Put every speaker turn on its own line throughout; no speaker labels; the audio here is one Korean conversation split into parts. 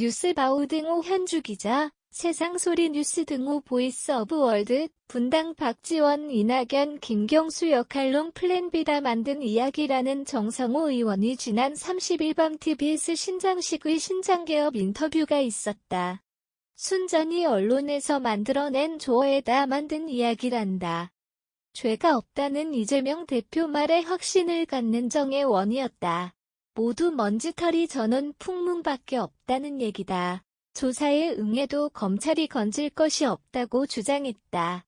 뉴스바우 등호 현주 기자, 세상소리 뉴스 등호 보이스 오브 월드, 분당 박지원 이낙연 김경수 역할론 플랜 B다 만든 이야기라는 정성호 의원이 지난 30일 밤 TBS 신장식의 신장개업 인터뷰가 있었다. 순전히 언론에서 만들어낸 조어에다 만든 이야기란다. 죄가 없다는 이재명 대표 말에 확신을 갖는 정의원이었다. 모두 먼지털이 전원 풍문밖에 없다는 얘기다. 조사에 응해도 검찰이 건질 것이 없다고 주장했다.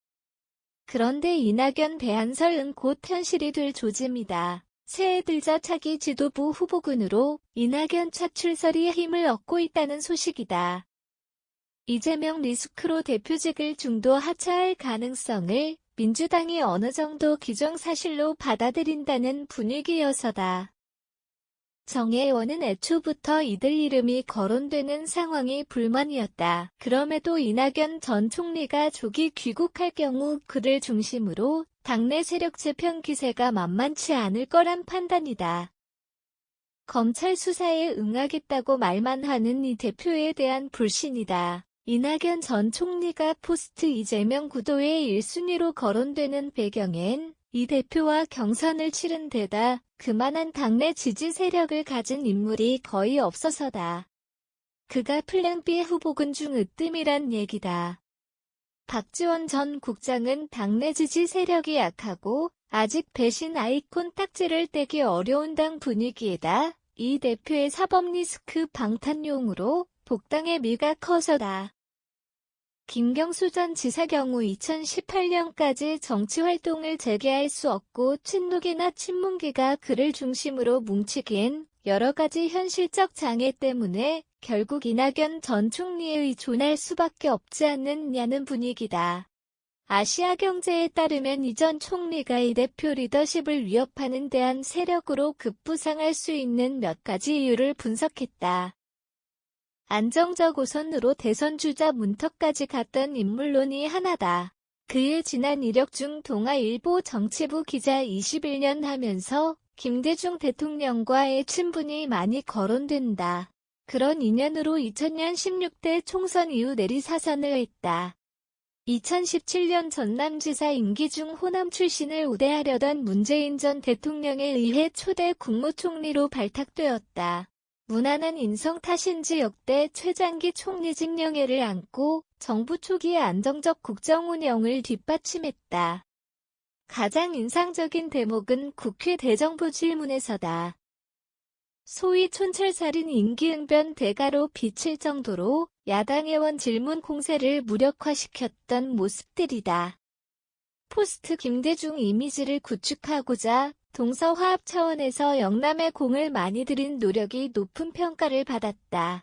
그런데 이낙연 대안설은 곧 현실이 될 조짐이다. 새해 들자 차기 지도부 후보군으로 이낙연 차출설이 힘을 얻고 있다는 소식이다. 이재명 리스크로 대표직을 중도 하차할 가능성을 민주당이 어느 정도 기정사실로 받아들인다는 분위기여서다. 정의원은 애초부터 이들 이름이 거론되는 상황이 불만이었다. 그럼에도 이낙연 전 총리가 조기 귀국할 경우 그를 중심으로 당내 세력 재편 기세가 만만치 않을 거란 판단이다. 검찰 수사에 응하겠다고 말만 하는 이 대표에 대한 불신이다. 이낙연 전 총리가 포스트 이재명 구도의 1순위로 거론되는 배경엔 이 대표와 경선을 치른 데다 그만한 당내 지지 세력을 가진 인물이 거의 없어서다. 그가 플랜 B 후보군 중 으뜸이란 얘기다. 박지원 전 국장은 당내 지지 세력이 약하고 아직 배신 아이콘 딱지를 떼기 어려운 당 분위기에다 이 대표의 사법 리스크 방탄용으로 복당의 미가 커서다. 김경수 전 지사 경우 2018년까지 정치활동을 재개할 수 없고 친노계나 친문계가 그를 중심으로 뭉치기엔 여러 가지 현실적 장애 때문에 결국 이낙연 전 총리에 의존할 수밖에 없지 않느냐는 분위기다. 아시아경제에 따르면 이 전 총리가 이 대표 리더십을 위협하는 대한 세력으로 급부상할 수 있는 몇 가지 이유를 분석했다. 안정적 우선으로 대선 주자 문턱까지 갔던 인물론이 하나다. 그의 지난 이력 중 동아일보 정치부 기자 21년 하면서 김대중 대통령과의 친분이 많이 거론된다. 그런 인연으로 2000년 16대 총선 이후 내리사선을 했다. 2017년 전남지사 임기 중 호남 출신을 우대하려던 문재인 전 대통령에 의해 초대 국무총리로 발탁되었다. 무난한 인성 탓인지 역대 최장기 총리직 영예를 안고 정부 초기의 안정적 국정 운영을 뒷받침했다. 가장 인상적인 대목은 국회 대정부 질문에서다. 소위 촌철살인 임기응변 대가로 비칠 정도로 야당 의원 질문 공세를 무력화시켰던 모습들이다. 포스트 김대중 이미지를 구축하고자 동서화합 차원에서 영남에 공을 많이 들인 노력이 높은 평가를 받았다.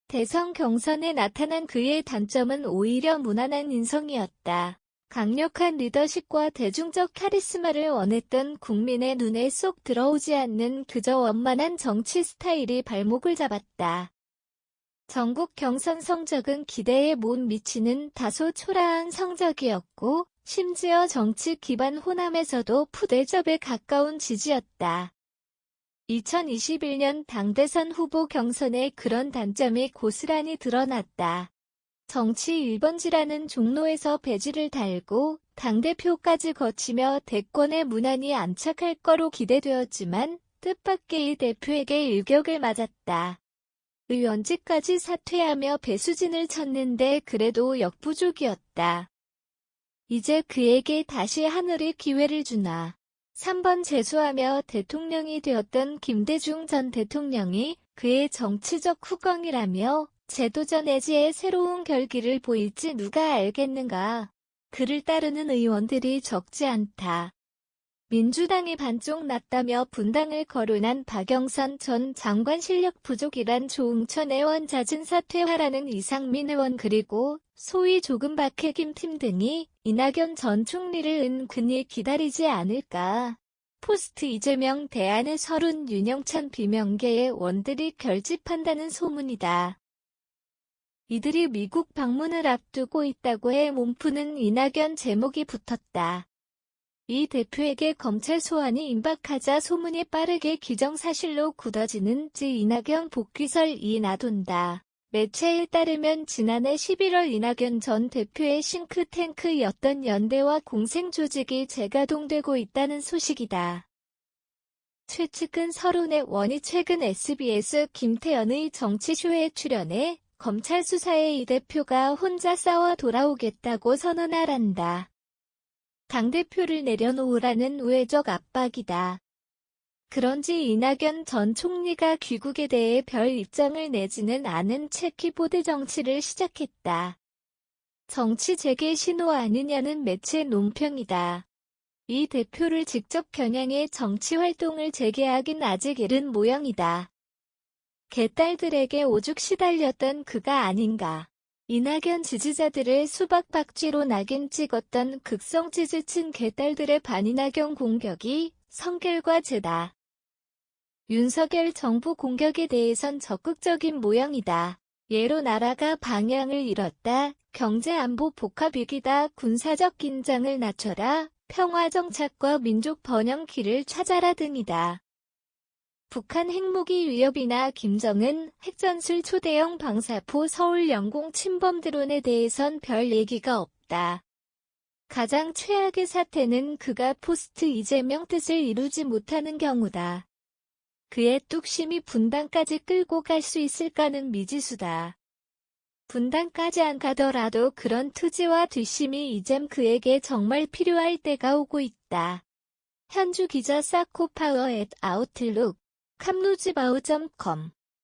대선 경선에 나타난 그의 단점은 오히려 무난한 인성이었다. 강력한 리더십과 대중적 카리스마를 원했던 국민의 눈에 쏙 들어오지 않는 그저 원만한 정치 스타일이 발목을 잡았다. 전국 경선 성적은 기대에 못 미치는 다소 초라한 성적이었고 심지어 정치 기반 호남에서도 푸대접에 가까운 지지였다. 2021년 당대선 후보 경선에 그런 단점이 고스란히 드러났다. 정치 1번지라는 종로에서 배지를 달고 당대표까지 거치며 대권에 무난히 안착할 거로 기대되었지만 뜻밖의 이 대표에게 일격을 맞았다. 의원직까지 사퇴하며 배수진을 쳤는데 그래도 역부족이었다. 이제 그에게 다시 하늘이 기회를 주나. 3번 재수하며 대통령이 되었던 김대중 전 대통령이 그의 정치적 후광이라며 재도전 의지의 새로운 결기를 보일지 누가 알겠는가. 그를 따르는 의원들이 적지 않다. 민주당이 반쪽 났다며 분당을 거론한 박영선 전 장관 실력 부족이란 조응천 의원 잦은 사퇴하라는 이상민 의원 그리고 소위 조금 박해김 팀 등이 이낙연 전 총리를 은근히 기다리지 않을까. 포스트 이재명 대안의 서른 윤영찬 비명계의 원들이 결집한다는 소문이다. 이들이 미국 방문을 앞두고 있다고 해 몸푸는 이낙연 제목이 붙었다. 이 대표에게 검찰 소환이 임박하자 소문이 빠르게 기정사실로 굳어지는지 이낙연 복귀설이 나돈다. 매체에 따르면 지난해 11월 이낙연 전 대표의 싱크탱크였던 연대와 공생조직이 재가동되고 있다는 소식이다. 최측근 서론의 원이 최근 SBS 김태연의 정치쇼에 출연해 검찰 수사에 이 대표가 혼자 싸워 돌아오겠다고 선언하란다. 당대표를 내려놓으라는 우회적 압박이다. 그런지 이낙연 전 총리가 귀국에 대해 별 입장을 내지는 않은 채 키보드 정치를 시작했다. 정치 재개 신호 아니냐는 매체 논평이다. 이 대표를 직접 겨냥해 정치 활동을 재개하긴 아직 이른 모양이다. 개딸들에게 오죽 시달렸던 그가 아닌가. 이낙연 지지자들을 수박박쥐로 낙인 찍었던 극성 지지층 개딸들의 반이낙연 공격이 성결과제다. 윤석열 정부 공격에 대해선 적극적인 모양이다. 예로 나라가 방향을 잃었다, 경제안보 복합위기다, 군사적 긴장을 낮춰라, 평화정착과 민족 번영키를 찾아라 등이다. 북한 핵무기 위협이나 김정은 핵전술 초대형 방사포 서울 영공 침범 드론에 대해선 별 얘기가 없다. 가장 최악의 사태는 그가 포스트 이재명 뜻을 이루지 못하는 경우다. 그의 뚝심이 분당까지 끌고 갈 수 있을까는 미지수다. 분당까지 안 가더라도 그런 투지와 뒷심이 이젠 그에게 정말 필요할 때가 오고 있다. 현주 기자 사코파워@아웃룩, 캄루즈바우.com